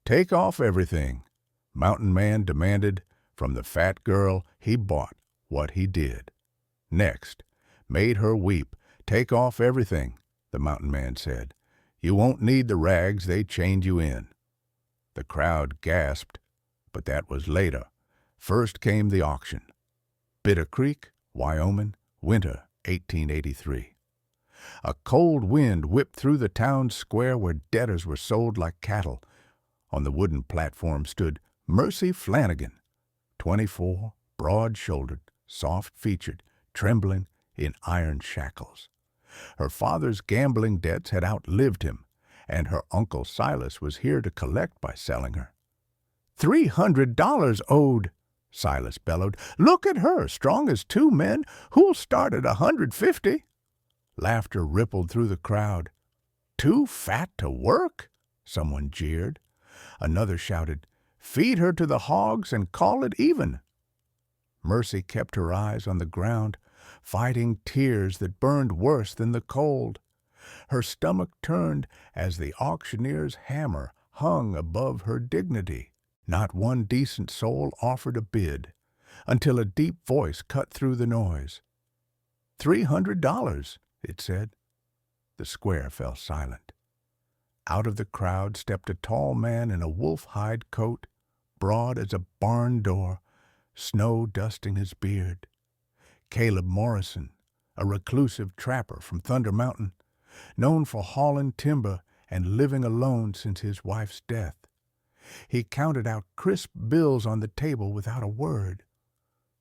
Take off everything, Mountain Man demanded. From the fat girl he bought what he did. Next, made her weep. Take off everything, the Mountain Man said. You won't need the rags they chained you in. The crowd gasped, but that was later. First came the auction. Bitter Creek, Wyoming, winter 1883. A cold wind whipped through the town square where debtors were sold like cattle. On the wooden platform stood Mercy Flanagan, 24, broad-shouldered, soft-featured, trembling in iron shackles. Her father's gambling debts had outlived him, and her uncle Silas was here to collect by selling her. $300 owed, Silas bellowed. Look at her, strong as two men. Who'll start at $150? Laughter rippled through the crowd. Too fat to work? Someone jeered. Another shouted, Feed her to the hogs and call it even. Mercy kept her eyes on the ground, fighting tears that burned worse than the cold. Her stomach turned as the auctioneer's hammer hung above her dignity. Not one decent soul offered a bid, until a deep voice cut through the noise. $300, it said. The square fell silent. Out of the crowd stepped a tall man in a wolf-hide coat, broad as a barn door, snow dusting his beard. Caleb Morrison, a reclusive trapper from Thunder Mountain, known for hauling timber and living alone since his wife's death. He counted out crisp bills on the table without a word.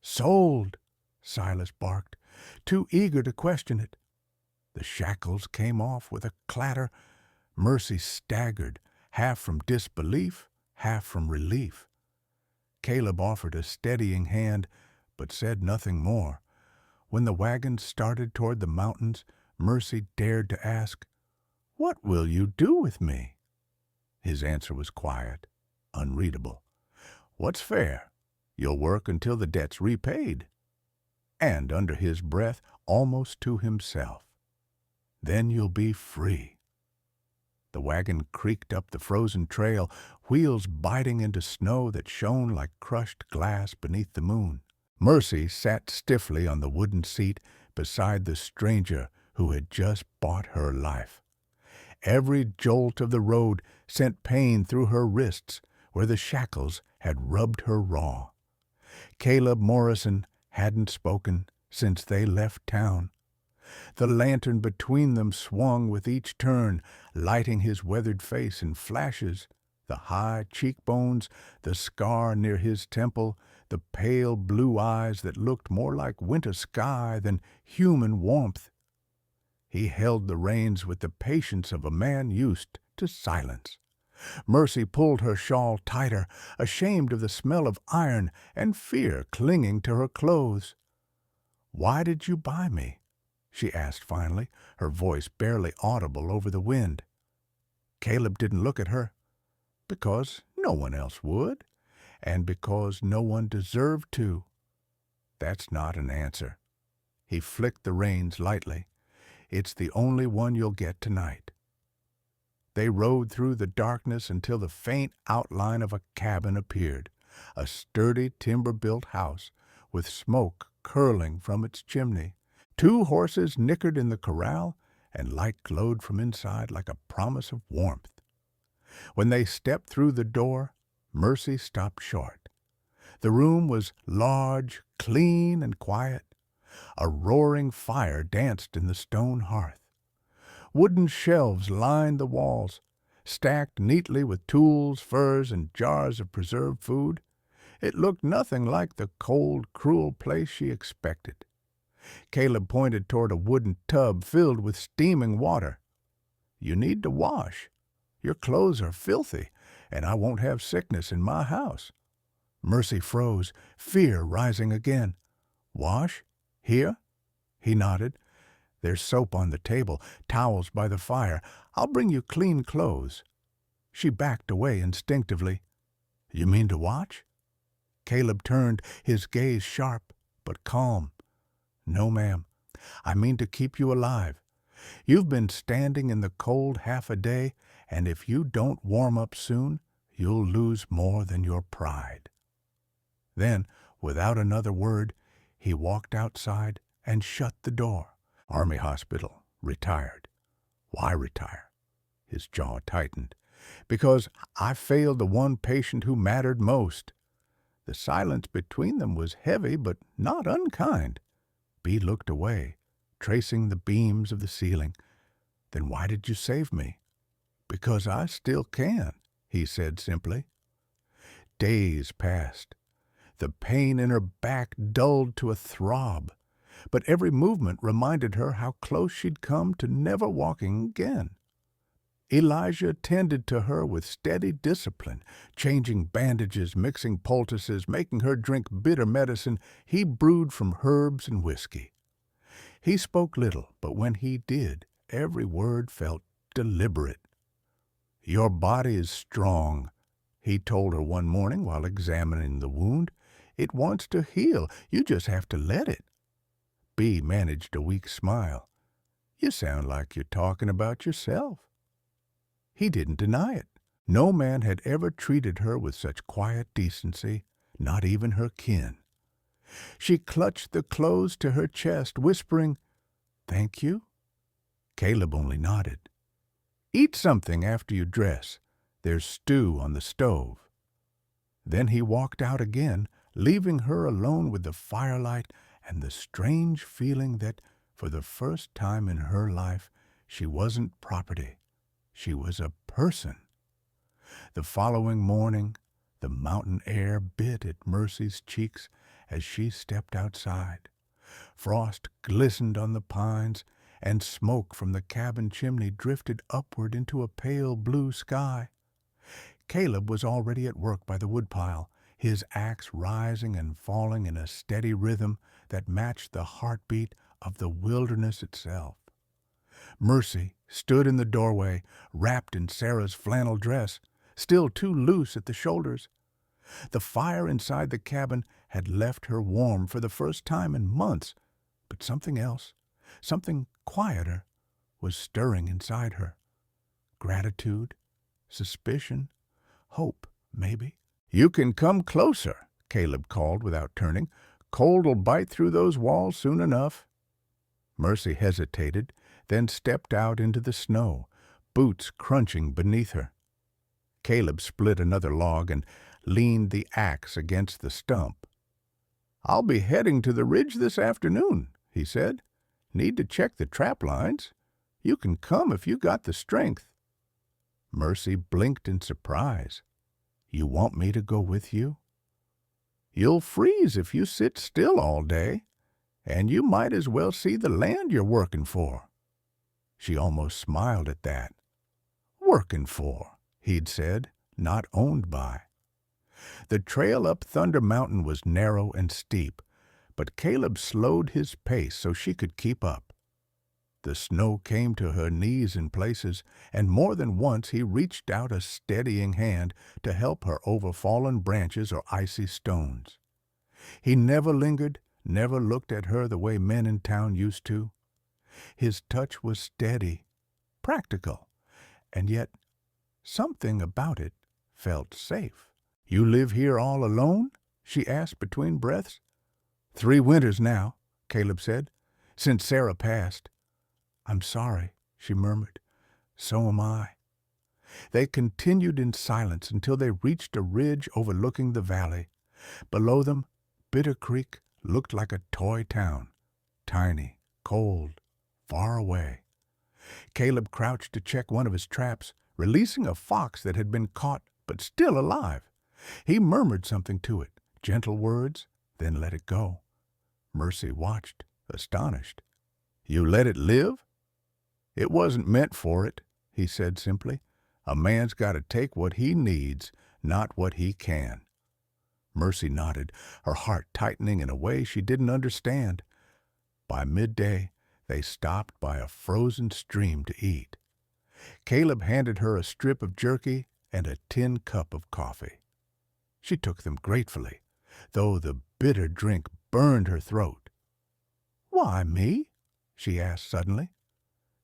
Sold, Silas barked, too eager to question it. The shackles came off with a clatter. Mercy staggered, half from disbelief, half from relief. Caleb offered a steadying hand, but said nothing more. When the wagon started toward the mountains, Mercy dared to ask, What will you do with me? His answer was quiet, unreadable. What's fair? You'll work until the debt's repaid. And under his breath, almost to himself, then you'll be free. The wagon creaked up the frozen trail, wheels biting into snow that shone like crushed glass beneath the moon. Mercy sat stiffly on the wooden seat beside the stranger who had just bought her life. Every jolt of the road sent pain through her wrists where the shackles had rubbed her raw. Caleb Morrison hadn't spoken since they left town. The lantern between them swung with each turn, lighting his weathered face in flashes, the high cheekbones, the scar near his temple, the pale blue eyes that looked more like winter sky than human warmth. He held the reins with the patience of a man used to silence. Mercy pulled her shawl tighter, ashamed of the smell of iron and fear clinging to her clothes. "Why did you buy me?" she asked finally, her voice barely audible over the wind. Caleb didn't look at her. Because no one else would, and because no one deserved to. That's not an answer. He flicked the reins lightly. It's the only one you'll get tonight. They rode through the darkness until the faint outline of a cabin appeared, a sturdy timber-built house with smoke curling from its chimney. 2 horses nickered in the corral, and light glowed from inside like a promise of warmth. When they stepped through the door, Mercy stopped short. The room was large, clean, and quiet. A roaring fire danced in the stone hearth. Wooden shelves lined the walls, stacked neatly with tools, furs, and jars of preserved food. It looked nothing like the cold, cruel place she expected. Caleb pointed toward a wooden tub filled with steaming water. "You need to wash. Your clothes are filthy, and I won't have sickness in my house." Mercy froze, fear rising again. "Wash? Here?" He nodded. "There's soap on the table, towels by the fire. I'll bring you clean clothes." She backed away instinctively. "You mean to watch?" Caleb turned, his gaze sharp but calm. "No, ma'am. I mean to keep you alive. You've been standing in the cold half a day, and if you don't warm up soon, you'll lose more than your pride." Then, without another word, he walked outside and shut the door. Army hospital, retired. Why retire? His jaw tightened. Because I failed the one patient who mattered most. The silence between them was heavy, but not unkind. B looked away, tracing the beams of the ceiling. "Then why did you save me?" "Because I still can," he said simply. Days passed. The pain in her back dulled to a throb, but every movement reminded her how close she'd come to never walking again. Elijah tended to her with steady discipline, changing bandages, mixing poultices, making her drink bitter medicine he brewed from herbs and whiskey. He spoke little, but when he did, every word felt deliberate. "Your body is strong," he told her one morning while examining the wound. "It wants to heal. You just have to let it." B managed a weak smile. "You sound like you're talking about yourself." He didn't deny it. No man had ever treated her with such quiet decency, not even her kin. She clutched the clothes to her chest, whispering, "Thank you?" Caleb only nodded. "Eat something after you dress. There's stew on the stove." Then he walked out again, leaving her alone with the firelight and the strange feeling that, for the first time in her life, she wasn't property. She was a person. The following morning, the mountain air bit at Mercy's cheeks as she stepped outside. Frost glistened on the pines, and smoke from the cabin chimney drifted upward into a pale blue sky. Caleb was already at work by the woodpile, his axe rising and falling in a steady rhythm that matched the heartbeat of the wilderness itself. Mercy stood in the doorway, wrapped in Sarah's flannel dress, still too loose at the shoulders. The fire inside the cabin had left her warm for the first time in months, but something else, something quieter, was stirring inside her. Gratitude, suspicion, hope, maybe. "You can come closer," Caleb called without turning. "Cold'll bite through those walls soon enough." Mercy hesitated, then stepped out into the snow, boots crunching beneath her. Caleb split another log and leaned the axe against the stump. "I'll be heading to the ridge this afternoon," he said. "Need to check the trap lines. You can come if you got the strength." Mercy blinked in surprise. "You want me to go with you?" "You'll freeze if you sit still all day, and you might as well see the land you're working for." She almost smiled at that. "Working for," he'd said, "not owned by." The trail up Thunder Mountain was narrow and steep, but Caleb slowed his pace so she could keep up. The snow came to her knees in places, and more than once he reached out a steadying hand to help her over fallen branches or icy stones. He never lingered, never looked at her the way men in town used to. His touch was steady, practical, and yet something about it felt safe. "You live here all alone?" she asked between breaths. "3 winters now," Caleb said, "since Sarah passed." "I'm sorry," she murmured. "So am I." They continued in silence until they reached a ridge overlooking the valley. Below them, Bitter Creek looked like a toy town, tiny, cold, far away. Caleb crouched to check one of his traps, releasing a fox that had been caught but still alive. He murmured something to it, gentle words, then let it go. Mercy watched, astonished. "You let it live?" "It wasn't meant for it," he said simply. "A man's got to take what he needs, not what he can." Mercy nodded, her heart tightening in a way she didn't understand. By midday, they stopped by a frozen stream to eat. Caleb handed her a strip of jerky and a tin cup of coffee. She took them gratefully, though the bitter drink burned her throat. "Why me?" she asked suddenly.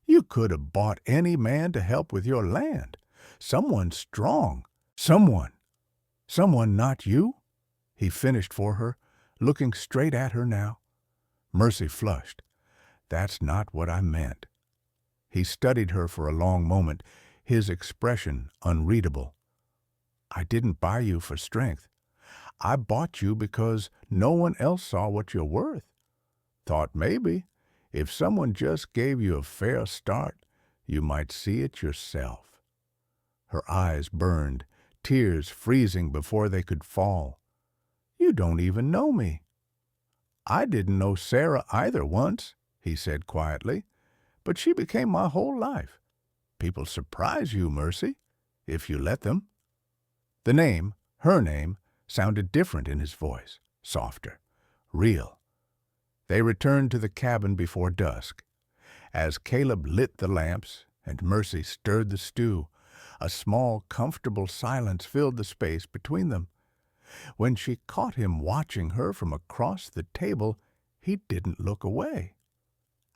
"You could have bought any man to help with your land. Someone strong, Someone. Someone not you? He finished for her, looking straight at her now. Mercy flushed. That's not what I meant. He studied her for a long moment, his expression unreadable. I didn't buy you for strength. I bought you because no one else saw what you're worth. Thought maybe, if someone just gave you a fair start, you might see it yourself. Her eyes burned, tears freezing before they could fall. You don't even know me. I didn't know Sarah either once, he said quietly, but she became my whole life. People surprise you, Mercy, if you let them. The name, her name, sounded different in his voice, softer, real. They returned to the cabin before dusk. As Caleb lit the lamps and Mercy stirred the stew, a small, comfortable silence filled the space between them. When she caught him watching her from across the table, he didn't look away.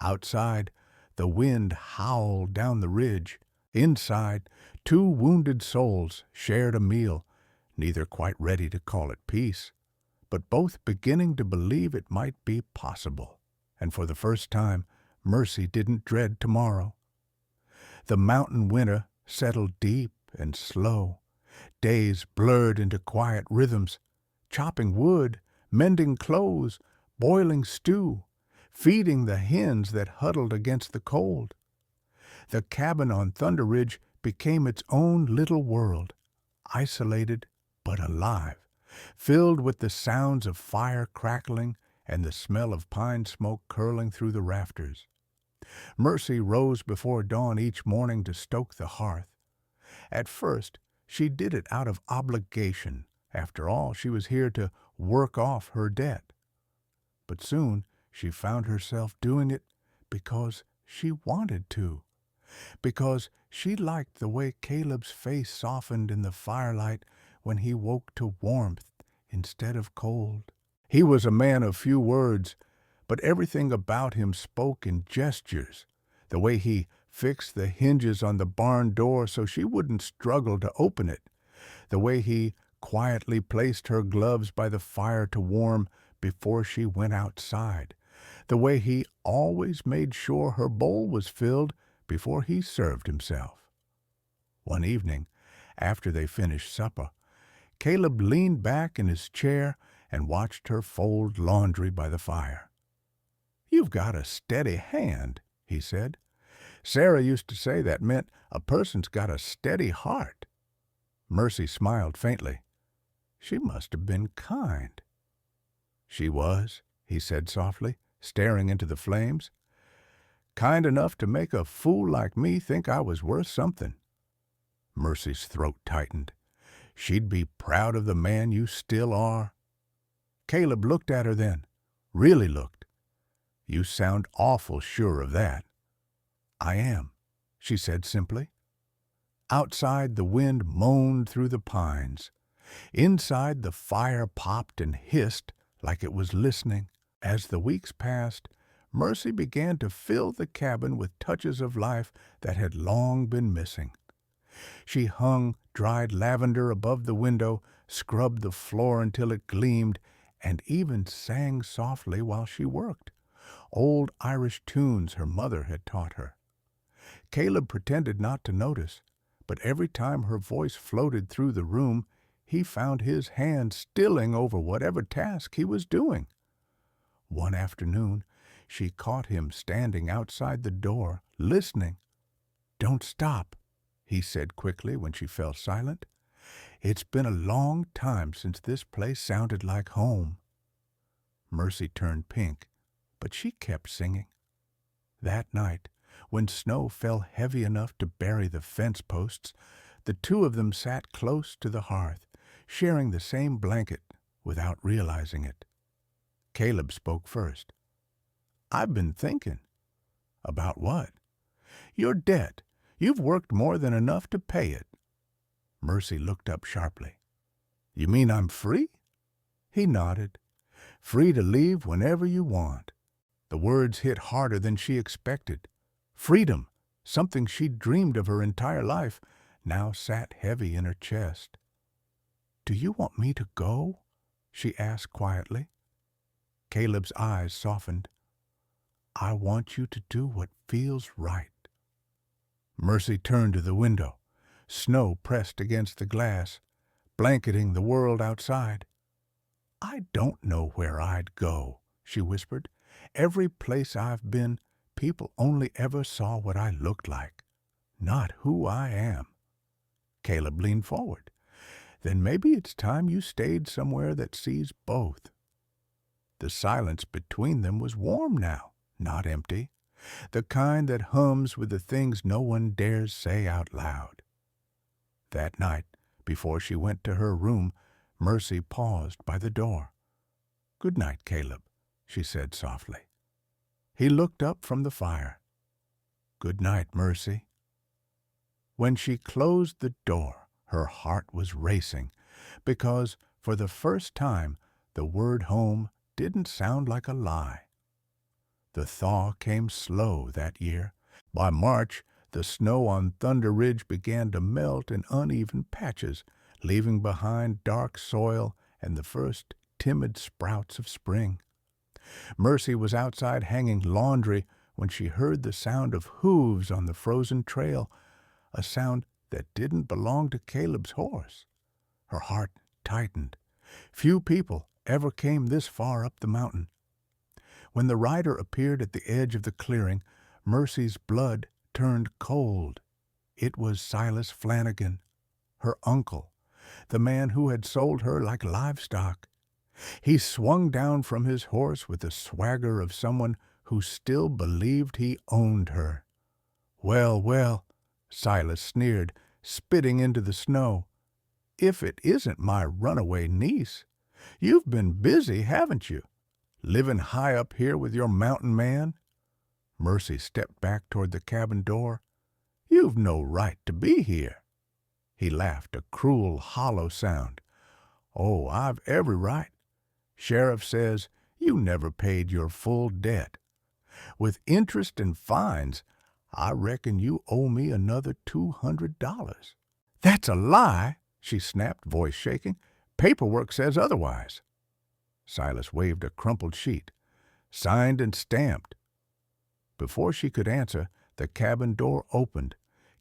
Outside, the wind howled down the ridge. Inside, two wounded souls shared a meal, neither quite ready to call it peace, but both beginning to believe it might be possible. And for the first time, Mercy didn't dread tomorrow. The mountain winter settled deep and slow. Days blurred into quiet rhythms, chopping wood, mending clothes, boiling stew, feeding the hens that huddled against the cold. The cabin on Thunder Ridge became its own little world, isolated but alive, filled with the sounds of fire crackling and the smell of pine smoke curling through the rafters. Mercy rose before dawn each morning to stoke the hearth. At first, she did it out of obligation. After all, she was here to work off her debt. But soon she found herself doing it because she wanted to, because she liked the way Caleb's face softened in the firelight when he woke to warmth instead of cold. He was a man of few words, but everything about him spoke in gestures, the way he fixed the hinges on the barn door so she wouldn't struggle to open it, the way he quietly placed her gloves by the fire to warm before she went outside, the way he always made sure her bowl was filled before he served himself. One evening, after they finished supper, Caleb leaned back in his chair and watched her fold laundry by the fire. "You've got a steady hand," he said. "Sarah used to say that meant a person's got a steady heart." Mercy smiled faintly. She must have been kind. "She was," he said softly, staring into the flames. "Kind enough to make a fool like me think I was worth something." Mercy's throat tightened. She'd be proud of the man you still are. Caleb looked at her then, really looked. "You sound awful sure of that." "I am," she said simply. Outside, the wind moaned through the pines. Inside, the fire popped and hissed like it was listening. As the weeks passed, Mercy began to fill the cabin with touches of life that had long been missing. She hung dried lavender above the window, scrubbed the floor until it gleamed, and even sang softly while she worked, old Irish tunes her mother had taught her. Caleb pretended not to notice, but every time her voice floated through the room, he found his hand stilling over whatever task he was doing. One afternoon, she caught him standing outside the door, listening. "Don't stop," he said quickly when she fell silent. "It's been a long time since this place sounded like home." Mercy turned pink, but she kept singing. That night, when snow fell heavy enough to bury the fence posts, the two of them sat close to the hearth, sharing the same blanket without realizing it. Caleb spoke first. "I've been thinking." "About what?" "Your debt. You've worked more than enough to pay it." Mercy looked up sharply. "You mean I'm free?" He nodded. "Free to leave whenever you want." The words hit harder than she expected. Freedom, something she'd dreamed of her entire life, now sat heavy in her chest. "Do you want me to go?" she asked quietly. Caleb's eyes softened. "I want you to do what feels right." Mercy turned to the window. Snow pressed against the glass, blanketing the world outside. "I don't know where I'd go," she whispered. "Every place I've been, people only ever saw what I looked like, not who I am." Caleb leaned forward. "Then maybe it's time you stayed somewhere that sees both." The silence between them was warm now, not empty, the kind that hums with the things no one dares say out loud. That night, before she went to her room, Mercy paused by the door. "Good night, Caleb," she said softly. He looked up from the fire. "Good night, Mercy." When she closed the door, her heart was racing, because, for the first time, the word home didn't sound like a lie. The thaw came slow that year. By March, the snow on Thunder Ridge began to melt in uneven patches, leaving behind dark soil and the first timid sprouts of spring. Mercy was outside hanging laundry when she heard the sound of hooves on the frozen trail, a sound that didn't belong to Caleb's horse. Her heart tightened. Few people ever came this far up the mountain. When the rider appeared at the edge of the clearing, Mercy's blood turned cold. It was Silas Flanagan, her uncle, the man who had sold her like livestock. He swung down from his horse with the swagger of someone who still believed he owned her. "Well, well," Silas sneered, spitting into the snow, "if it isn't my runaway niece. You've been busy, haven't you? Living high up here with your mountain man?" Mercy stepped back toward the cabin door. "You've no right to be here." He laughed, a cruel, hollow sound. "Oh, I've every right. Sheriff says you never paid your full debt. With interest and fines, I reckon you owe me another $200. "That's a lie," she snapped, voice shaking. "Paperwork says otherwise." Silas waved a crumpled sheet. "Signed and stamped." Before she could answer, the cabin door opened.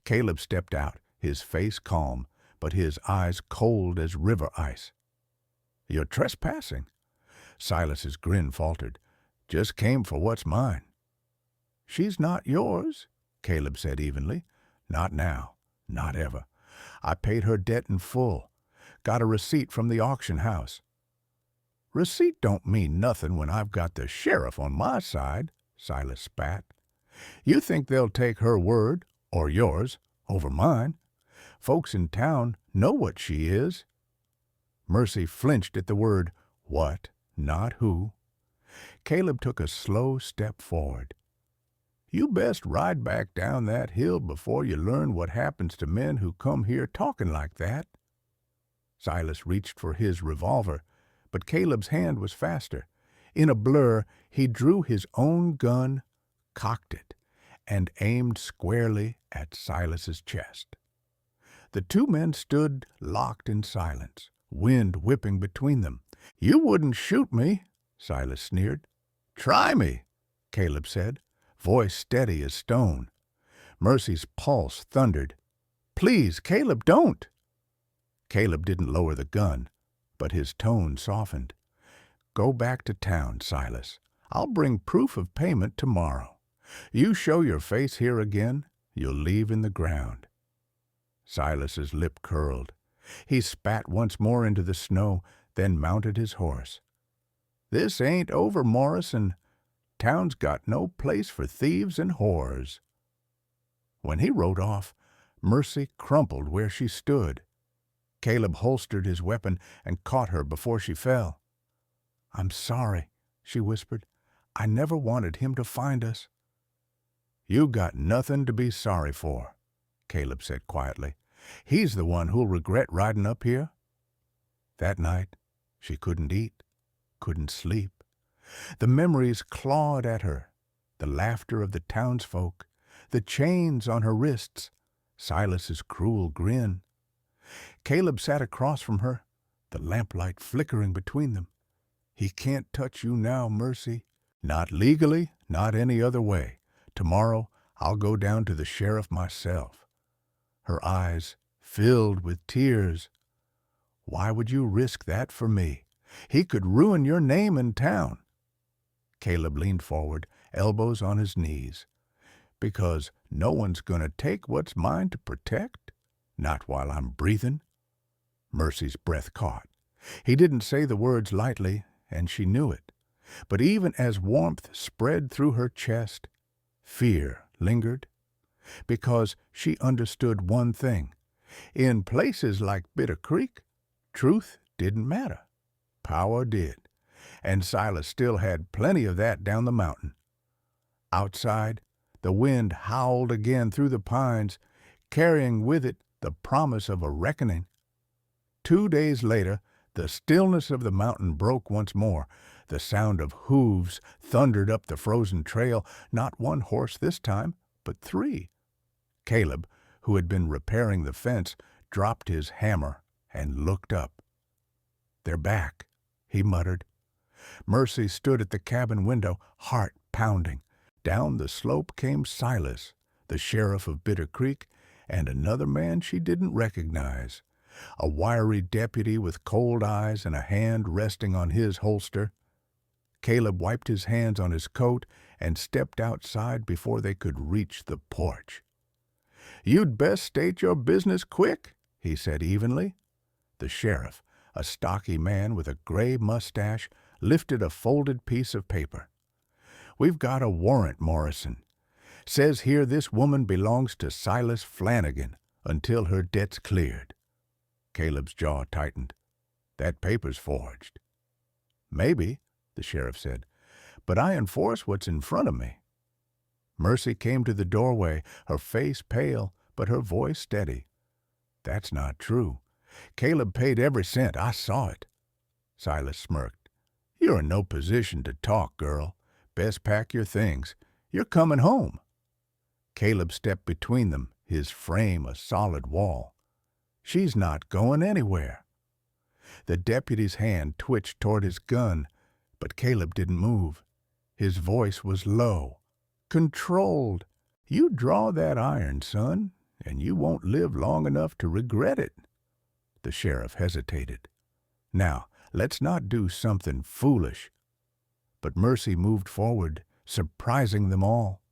Caleb stepped out, his face calm, but his eyes cold as river ice. "You're trespassing." Silas's grin faltered. "Just came for what's mine." "She's not yours," Caleb said evenly. "Not now. Not ever. I paid her debt in full. Got a receipt from the auction house." "Receipt don't mean nothing when I've got the sheriff on my side," Silas spat. "You think they'll take her word, or yours, over mine? Folks in town know what she is." Mercy flinched at the word what, not who. Caleb took a slow step forward. "You best ride back down that hill before you learn what happens to men who come here talking like that." Silas reached for his revolver, but Caleb's hand was faster. In a blur, he drew his own gun, cocked it, and aimed squarely at Silas's chest. The two men stood locked in silence, wind whipping between them. "You wouldn't shoot me," Silas sneered. "Try me," Caleb said, voice steady as stone. Mercy's pulse thundered. "Please, Caleb, don't." Caleb didn't lower the gun, but his tone softened. "Go back to town, Silas. I'll bring proof of payment tomorrow. You show your face here again, you'll leave in the ground." Silas's lip curled. He spat once more into the snow, then mounted his horse. "This ain't over, Morrison. Town's got no place for thieves and whores." When he rode off, Mercy crumpled where she stood. Caleb holstered his weapon and caught her before she fell. "I'm sorry," she whispered. "I never wanted him to find us." "You got nothing to be sorry for," Caleb said quietly. "He's the one who'll regret riding up here." That night, she couldn't eat, couldn't sleep. The memories clawed at her, the laughter of the townsfolk, the chains on her wrists, Silas's cruel grin. Caleb sat across from her, the lamplight flickering between them. "He can't touch you now, Mercy. Not legally, not any other way. Tomorrow I'll go down to the sheriff myself." Her eyes filled with tears. "Why would you risk that for me? He could ruin your name in town." Caleb leaned forward, elbows on his knees. "Because no one's going to take what's mine to protect? Not while I'm breathing." Mercy's breath caught. He didn't say the words lightly, and she knew it. But even as warmth spread through her chest, fear lingered. Because she understood one thing. In places like Bitter Creek, truth didn't matter. Power did. And Silas still had plenty of that down the mountain. Outside, the wind howled again through the pines, carrying with it the promise of a reckoning. 2 days later, the stillness of the mountain broke once more. The sound of hooves thundered up the frozen trail, not one horse this time, but 3. Caleb, who had been repairing the fence, dropped his hammer and looked up. "They're back," he muttered. Mercy stood at the cabin window, heart pounding. Down the slope came Silas, the sheriff of Bitter Creek, and another man she didn't recognize. A wiry deputy with cold eyes and a hand resting on his holster. Caleb wiped his hands on his coat and stepped outside before they could reach the porch. "You'd best state your business quick," he said evenly. The sheriff, a stocky man with a gray mustache, lifted a folded piece of paper. "We've got a warrant, Morrison. Says here this woman belongs to Silas Flanagan until her debt's cleared." Caleb's jaw tightened. "That paper's forged." "Maybe," the sheriff said, "but I enforce what's in front of me." Mercy came to the doorway, her face pale, but her voice steady. "That's not true. Caleb paid every cent. I saw it." Silas smirked. "You're in no position to talk, girl. Best pack your things. You're coming home." Caleb stepped between them, his frame a solid wall. "She's not going anywhere." The deputy's hand twitched toward his gun, but Caleb didn't move. His voice was low, controlled. "You draw that iron, son, and you won't live long enough to regret it." The sheriff hesitated. "Now, let's not do something foolish." But Mercy moved forward, surprising them all.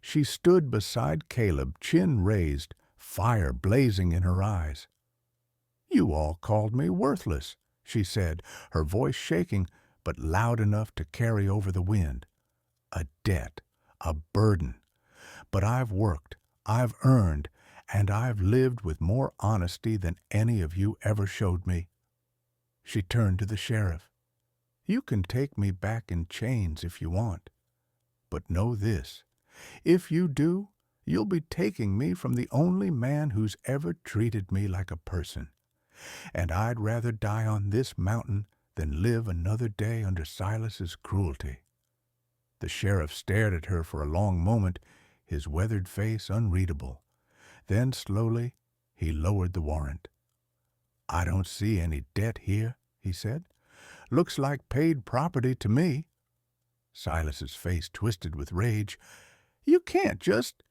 She stood beside Caleb, chin raised, fire blazing in her eyes. "You all called me worthless," she said, her voice shaking, but loud enough to carry over the wind. "A debt, a burden. But I've worked, I've earned, and I've lived with more honesty than any of you ever showed me." She turned to the sheriff. "You can take me back in chains if you want. But know this, if you do, you'll be taking me from the only man who's ever treated me like a person. And I'd rather die on this mountain than live another day under Silas's cruelty." The sheriff stared at her for a long moment, his weathered face unreadable. Then slowly he lowered the warrant. "I don't see any debt here," he said. "Looks like paid property to me." Silas's face twisted with rage. "You can't just—"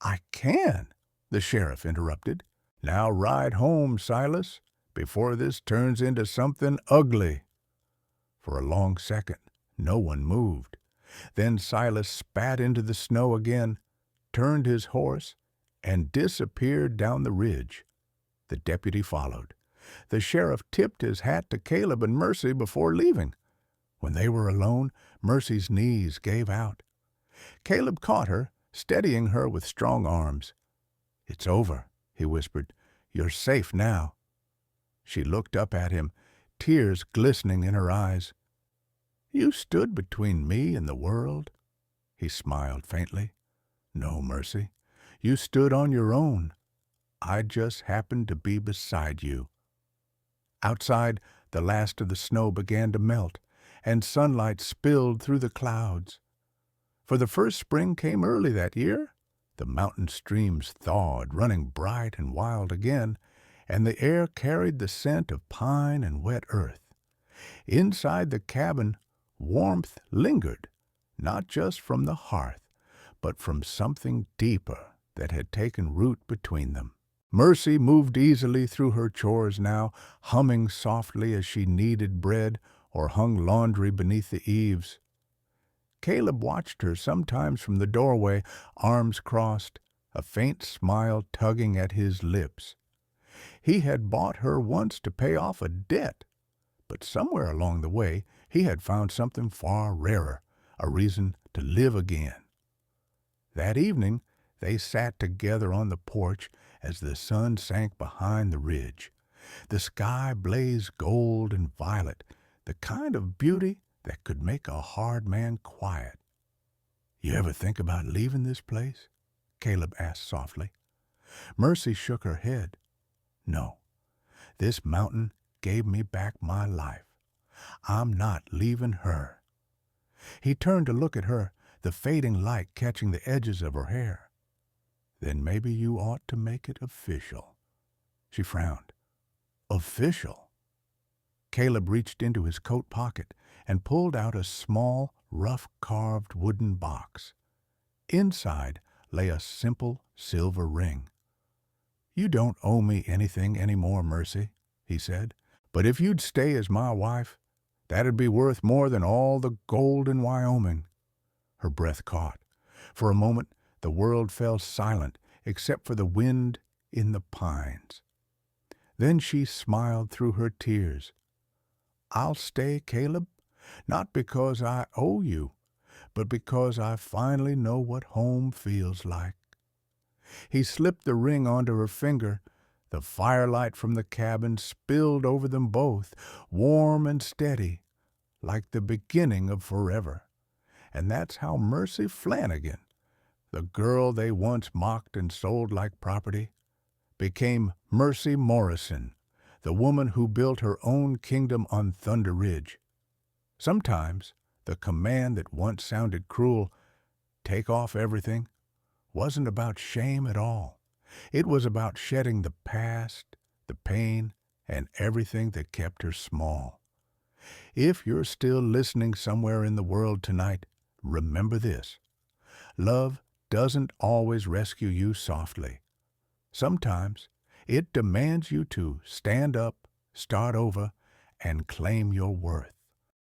"I can," the sheriff interrupted. "Now ride home, Silas, before this turns into something ugly." For a long second, no one moved. Then Silas spat into the snow again, turned his horse, and disappeared down the ridge. The deputy followed. The sheriff tipped his hat to Caleb and Mercy before leaving. When they were alone, Mercy's knees gave out. Caleb caught her, steadying her with strong arms. "It's over," he whispered. "You're safe now." She looked up at him, tears glistening in her eyes. "You stood between me and the world?" He smiled faintly. "No, Mercy. You stood on your own. I just happened to be beside you." Outside, the last of the snow began to melt, and sunlight spilled through the clouds. For the first spring came early that year. The mountain streams thawed, running bright and wild again, and the air carried the scent of pine and wet earth. Inside the cabin, warmth lingered, not just from the hearth, but from something deeper that had taken root between them. Mercy moved easily through her chores now, humming softly as she kneaded bread or hung laundry beneath the eaves. Caleb watched her sometimes from the doorway, arms crossed, a faint smile tugging at his lips. He had bought her once to pay off a debt, but somewhere along the way he had found something far rarer, a reason to live again. That evening they sat together on the porch as the sun sank behind the ridge. The sky blazed gold and violet, the kind of beauty that could make a hard man quiet. "You ever think about leaving this place?" Caleb asked softly. Mercy shook her head. "No, this mountain gave me back my life. I'm not leaving her." He turned to look at her, the fading light catching the edges of her hair. "Then maybe you ought to make it official." She frowned. "Official?" Caleb reached into his coat pocket and pulled out a small, rough-carved wooden box. Inside lay a simple silver ring. "You don't owe me anything anymore, Mercy," he said. "But if you'd stay as my wife, that'd be worth more than all the gold in Wyoming." Her breath caught. For a moment the world fell silent except for the wind in the pines. Then she smiled through her tears. "I'll stay, Caleb, not because I owe you, but because I finally know what home feels like." He slipped the ring onto her finger. The firelight from the cabin spilled over them both, warm and steady, like the beginning of forever. And that's how Mercy Flanagan, the girl they once mocked and sold like property, became Mercy Morrison, the woman who built her own kingdom on Thunder Ridge. Sometimes the command that once sounded cruel, "Take off everything," wasn't about shame at all. It was about shedding the past, the pain, and everything that kept her small. If you're still listening somewhere in the world tonight, remember this. Love doesn't always rescue you softly. Sometimes it demands you to stand up, start over, and claim your worth.